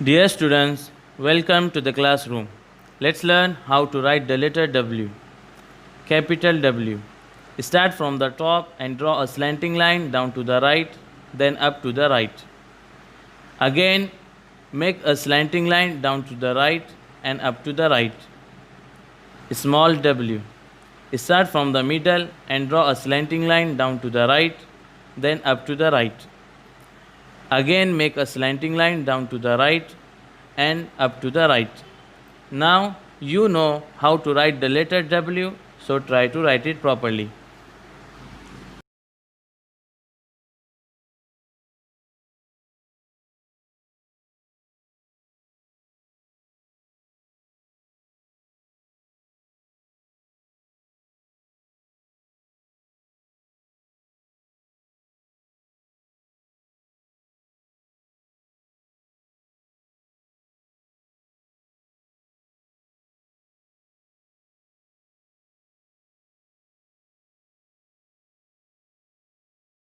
Dear students, welcome to the classroom. Let's learn how to write the letter W. Capital W. Start from the top and draw a slanting line down to the right, then up to the right. Again, make a slanting line down to the right and up to the right. Small w. Start from the middle and draw a slanting line down to the right, then up to the right. Again, make a slanting line down to the right and up to the right. Now you know how to write the letter W, so try to write it properly.